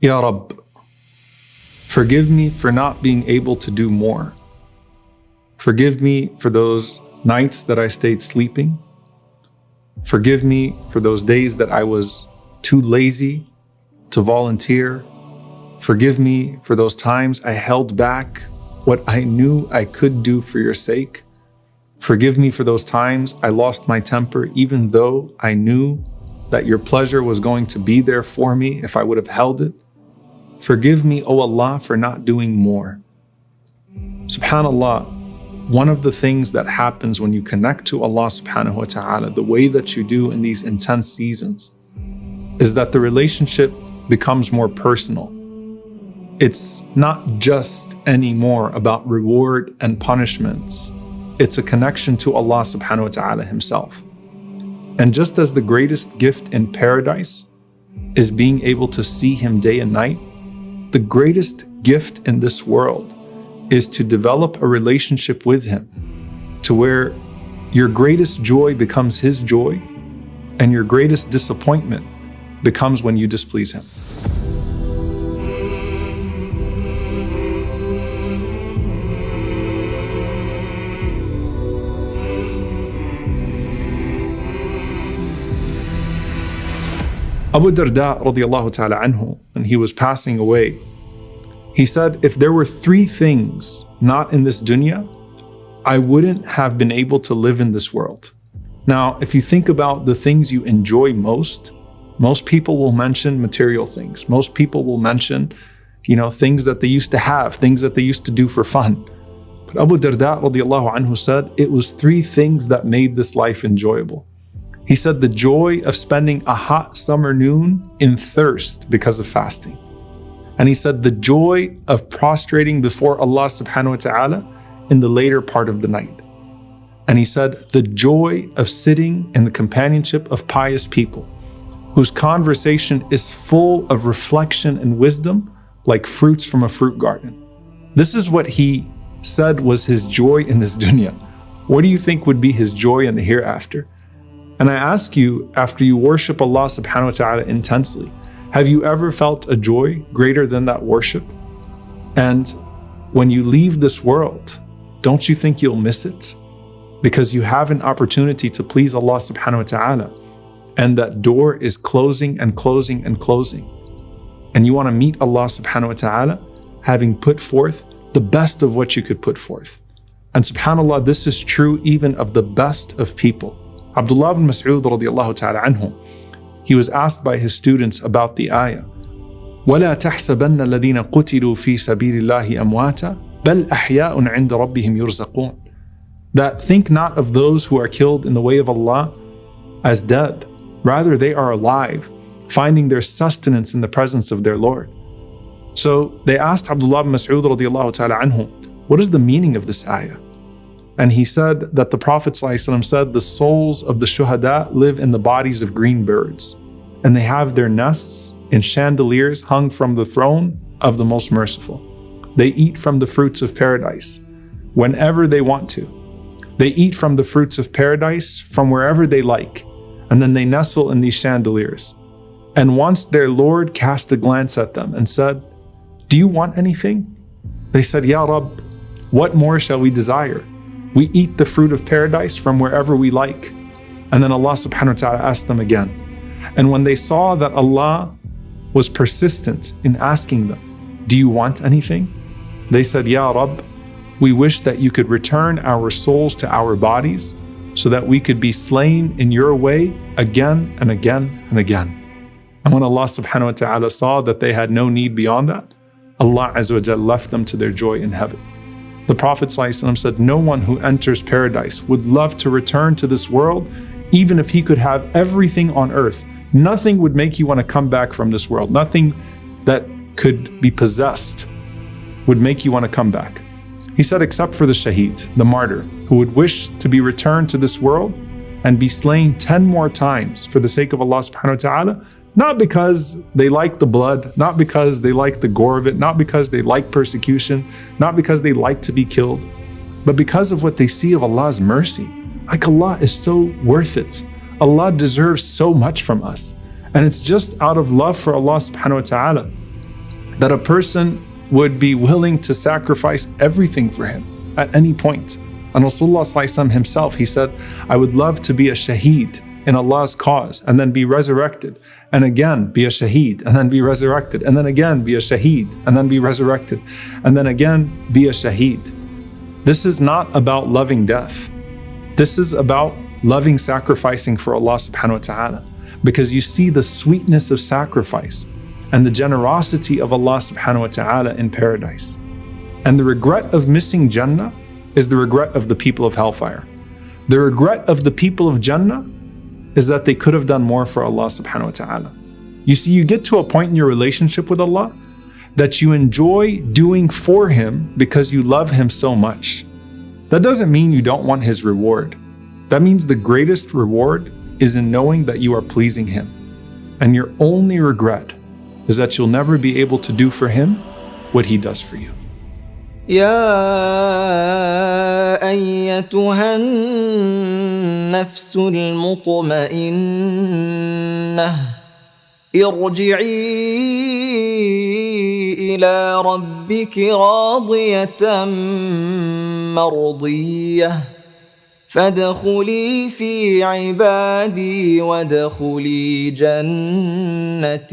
Ya Rabb, forgive me for not being able to do more. Forgive me for those nights that I stayed sleeping. Forgive me for those days that I was too lazy to volunteer. Forgive me for those times I held back what I knew I could do for your sake. Forgive me for those times I lost my temper, even though I knew that your pleasure was going to be there for me if I would have held it. Forgive me, O Allah, for not doing more. SubhanAllah, one of the things that happens when you connect to Allah subhanahu wa ta'ala the way that you do in these intense seasons is that the relationship becomes more personal. It's not just anymore about reward and punishments. It's a connection to Allah subhanahu wa ta'ala Himself. And just as the greatest gift in paradise is being able to see Him day and night, the greatest gift in this world is to develop a relationship with Him to where your greatest joy becomes His joy and your greatest disappointment becomes when you displease Him. Abu Darda radiallahu ta'ala anhu, when he was passing away, he said, if there were three things not in this dunya, I wouldn't have been able to live in this world. Now, if you think about the things you enjoy most people will mention material things. Most people will mention, things that they used to have, things that they used to do for fun. But Abu Darda radiallahu anhu said, it was three things that made this life enjoyable. He said the joy of spending a hot summer noon in thirst because of fasting. And he said the joy of prostrating before Allah subhanahu wa ta'ala in the later part of the night. And he said the joy of sitting in the companionship of pious people whose conversation is full of reflection and wisdom like fruits from a fruit garden. This is what he said was his joy in this dunya. What do you think would be his joy in the hereafter? And I ask you, after you worship Allah subhanahu wa ta'ala intensely, have you ever felt a joy greater than that worship? And when you leave this world, don't you think you'll miss it? Because you have an opportunity to please Allah subhanahu wa ta'ala, and that door is closing and closing and closing. And you want to meet Allah subhanahu wa ta'ala having put forth the best of what you could put forth. And subhanAllah, this is true even of the best of people. Abdullah ibn Mas'ud radiallahu ta'ala anhu, he was asked by his students about the ayah, وَلَا تَحْسَبَنَّ الَّذِينَ قُتِلُوا فِي سَبِيلِ اللَّهِ أَمْوَاتًا بَلْ أَحْيَاءٌ عِنْدَ رَبِّهِمْ يُرْزَقُونَ. That think not of those who are killed in the way of Allah as dead. Rather, they are alive, finding their sustenance in the presence of their Lord. So they asked Abdullah ibn Mas'ud radiallahu ta'ala anhu, what is the meaning of this ayah? And he said that the Prophet ﷺ said the souls of the shuhada live in the bodies of green birds, and they have their nests in chandeliers hung from the throne of the Most Merciful. They eat from the fruits of paradise whenever they want to. They eat from the fruits of paradise from wherever they like, and then they nestle in these chandeliers. And once their Lord cast a glance at them and said, do you want anything? They said, Ya Rabb, what more shall we desire? We eat the fruit of paradise from wherever we like. And then Allah subhanahu wa ta'ala asked them again. And when they saw that Allah was persistent in asking them, do you want anything? They said, Ya Rabb, we wish that you could return our souls to our bodies so that we could be slain in your way again and again and again. And when Allah subhanahu wa ta'ala saw that they had no need beyond that, Allah azza wa jalla left them to their joy in heaven. The Prophet ﷺ said, no one who enters paradise would love to return to this world, even if he could have everything on earth. Nothing would make you want to come back from this world. Nothing that could be possessed would make you want to come back. He said, except for the shaheed, the martyr, who would wish to be returned to this world and be slain 10 more times for the sake of Allah subhanahu wa ta'ala, not because they like the blood, not because they like the gore of it, not because they like persecution, not because they like to be killed, but because of what they see of Allah's mercy. Like Allah is so worth it. Allah deserves so much from us. And it's just out of love for Allah subhanahu wa ta'ala that a person would be willing to sacrifice everything for him at any point. And Rasulullah ﷺ himself, he said, I would love to be a shaheed in Allah's cause and then be resurrected, and again be a shaheed, and then be resurrected, and then again be a shaheed, and then be resurrected, and then again be a shaheed. This is not about loving death. This is about loving sacrificing for Allah subhanahu wa ta'ala, because you see the sweetness of sacrifice and the generosity of Allah subhanahu wa ta'ala in paradise. And the regret of missing Jannah is the regret of the people of hellfire. The regret of the people of Jannah is that they could have done more for Allah subhanahu wa ta'ala. You see, you get to a point in your relationship with Allah that you enjoy doing for Him because you love Him so much. That doesn't mean you don't want His reward. That means the greatest reward is in knowing that you are pleasing Him. And your only regret is that you'll never be able to do for Him what He does for you. يا أيتها النفس المطمئنة ارجعي إلى ربك راضية مرضية فادخلي في عبادي وادخلي جنتي